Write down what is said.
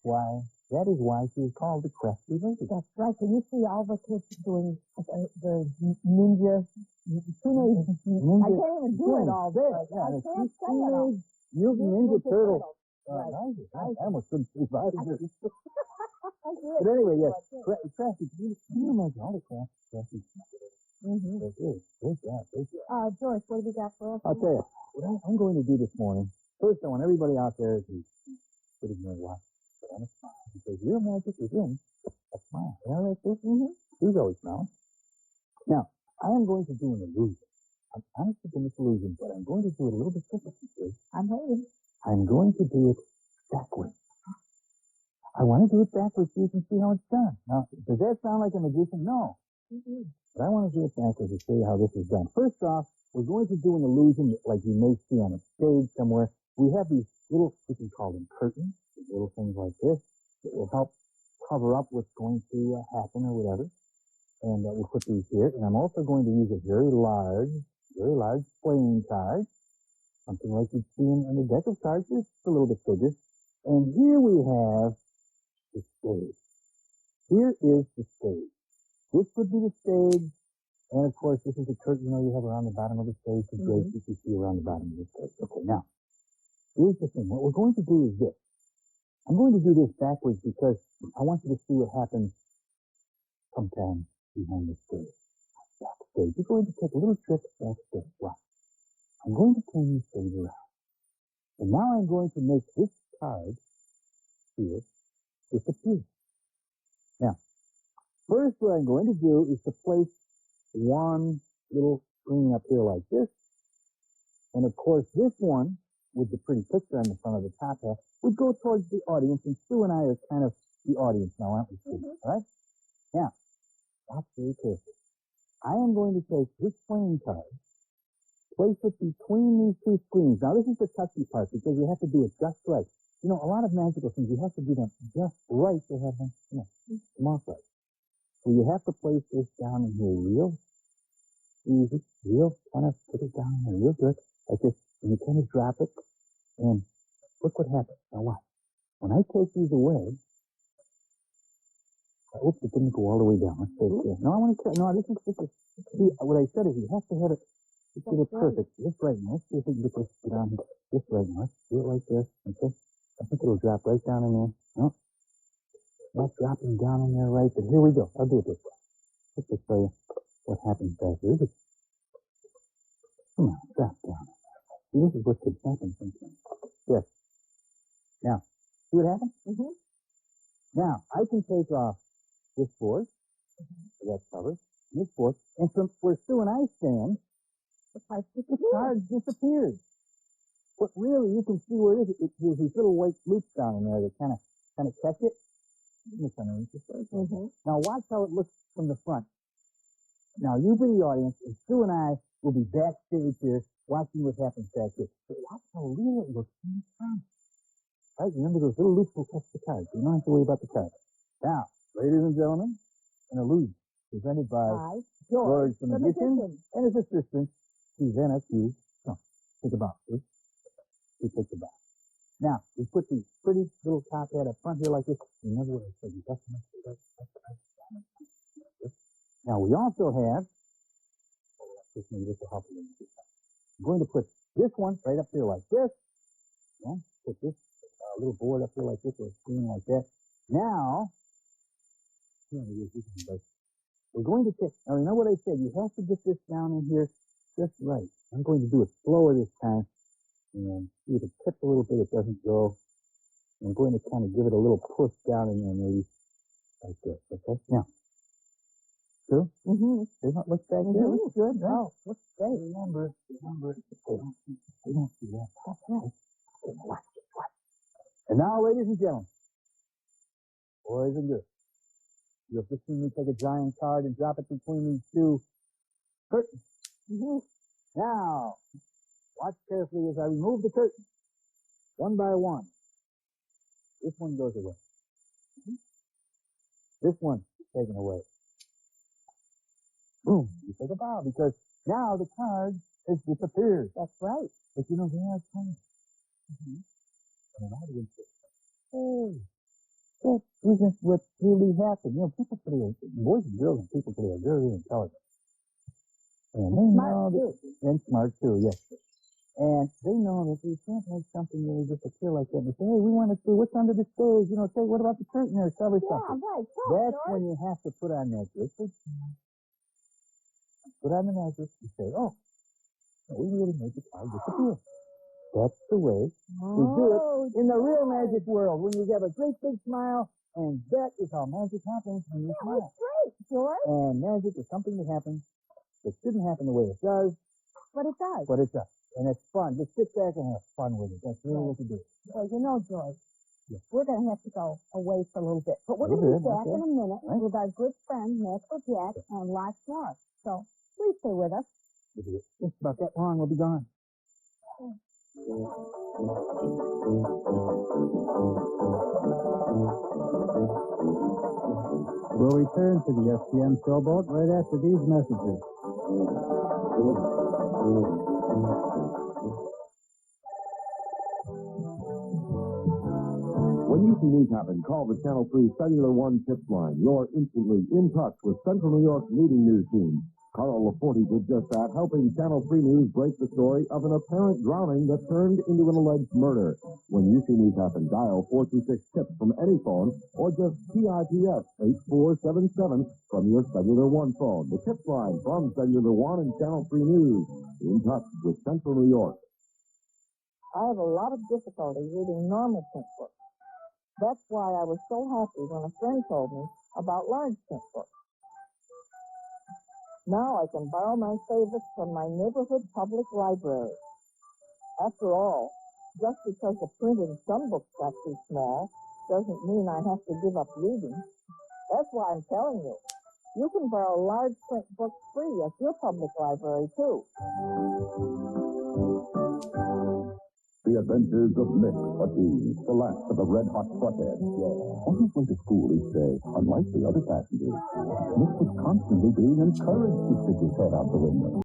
That is why she is called the crafty lady. That's right. So you see all the kids doing the ninja, teenage, I can't even do it all this. Yeah, I can't say it all. Mutant Ninja Turtle. Right. I almost couldn't survive it. But anyway, yes, crafty. Can you imagine all the crafty? Mm-hmm. Great job. Joyce, what have you got for us? I'll tell you, what I'm going to do this morning, first I want everybody out there to sitting there watching, put on a smile, because real magic is in a smile. You know what this? Who's always smiling? Now, I am going to do an illusion. I'm honestly doing this illusion, but I'm going to do it a little bit differently. I'm going to do it backwards. I want to do it backwards so you can see how it's done. Now, does that sound like a magician? No. But I want to do it backwards to show you how this is done. First off, we're going to do an illusion like you may see on a stage somewhere. We have these little, we can call them curtains, little things like this, that will help cover up what's going to happen or whatever. And we'll put these here. And I'm also going to use a very large playing card, something like you'd see in the deck of cards, just a little bit bigger. And here we have the stage. Here is the stage. This would be the stage, and of course, this is the curtain, you have around the bottom of the stage, the drapes that you see around the bottom of the stage. Okay, now, here's the thing. What we're going to do is this. I'm going to do this backwards because I want you to see what happens sometimes behind the stage. Backstage. We're going to take a little trip backstage. Wow. I'm going to turn this stage around. And now I'm going to make this card here disappear. Now, first what I'm going to do is to place one little screen up here like this. And of course, this one, with the pretty picture on the front of the top half, would go towards the audience. And Sue and I are kind of the audience now, aren't we, Sue? All right? Now, watch very carefully. I am going to take this playing card, place it between these two screens. Now, this is the touchy part because you have to do it just right. You know, a lot of magical things, you have to do them just right to have them, come off right. So you have to place this down in here real easy, real kind of put it down in there real good, like this, and you kind of drop it, and look what happens. Now watch. When I take these away, oops, it didn't go all the way down. Let's take it. No, I want to, this is, see, what I said is you have to have it, get it perfect, just right now. Let's see if we can get this down here, just right now. Let's do it like this, okay? I think it'll drop right down in there. No, not dropping down in there right, but here we go. I'll do it this way. Just to show you what happens back here. Come on, drop down. See, this is what could happen sometimes. Yes. Now, see what happened? Now, I can take off this board, that's covered, this board, and from where Sue and I stand, the card disappears. But really, you can see where it is. There's these little white loops down in there that kind of catch it. Now, watch how it looks from the front. Now, you be the audience, and Sue and I will be backstage here watching what happens back here. But watch how real it looks from the front. Right? Remember, those little loops will catch the cards. You don't have to worry about the cards. Now, ladies and gentlemen, an illusion presented by George the Magician and his assistant, Susanna Q. No, think about it. We picked the back. Now, we put these pretty little top hat up front here like this. Remember what I said. You got to make sure that's now, we also have, this maybe this will help you. I'm going to put this one right up here like this. Put this little board up here like this or a screen like that. Now, we're going to take, now you know what I said, you have to get this down in here just right. I'm going to do it slower this time. And see if it tips a little bit, it doesn't go. I'm going to kind of give it a little push down in there maybe like this, okay? Now, Sue? See how it looks back here? Looks good, right? Oh, looks great. Remember, we don't see that. Watch. And now, ladies and gentlemen, boys and girls, you have just seen me take a giant card and drop it between these two curtains. Now, watch carefully as I remove the curtain, one by one. This one goes away. This one is taken away. Boom, you take a bow because now the card has disappeared. That's right. But you know, there are times an audience says, hey, that isn't what really happened. You know, people today, boys and girls and people today are very intelligent. And they know that, and smart too, yes. And they know that you can't make something really just appear like that. They say, hey, we want to see what's under the stage. You know, say, what about the curtain there? Cover something. Right. That's when you have to put on that good. Put on the magic. You say, oh, we really make it all disappear. That's the way we do it in the real magic world. When you get a great big smile, and that is how magic happens when you smile. That's great, George. And magic is something that happens that shouldn't happen the way it does. But it does. But it does. And it's fun. Just sit back and have fun with it. That's really what you do. Well, you know, George, we're going to have to go away for a little bit. But we're A going to little be bit, back okay. in a minute with our good friend, Maxwell Jack, and lots more. So please stay with us. Just about that long, we'll be gone. We'll return to the STM Showboat right after these messages. When you see news happen, call the Channel 3 Cellular One tips line. You're instantly in touch with Central New York's leading news team. Carl Laforte did just that, helping Channel 3 News break the story of an apparent drowning that turned into an alleged murder. When you see news happen, dial 426-TIPS from any phone or just TIPS 8477 from your Cellular One phone. The tips line from Cellular One and Channel 3 News. In touch with Central New York. I have a lot of difficulty reading normal print books. That's why I was so happy when a friend told me about large print books. Now I can borrow my favorites from my neighborhood public library. After all, just because the print in some books got too small doesn't mean I have to give up reading. That's why I'm telling you. You can borrow large print books free at your public library, too. The Adventures of Mick McGee, the last of the red-hot buttheads. On his way to school each day, unlike the other passengers, Mick was constantly being encouraged to stick his head out the window.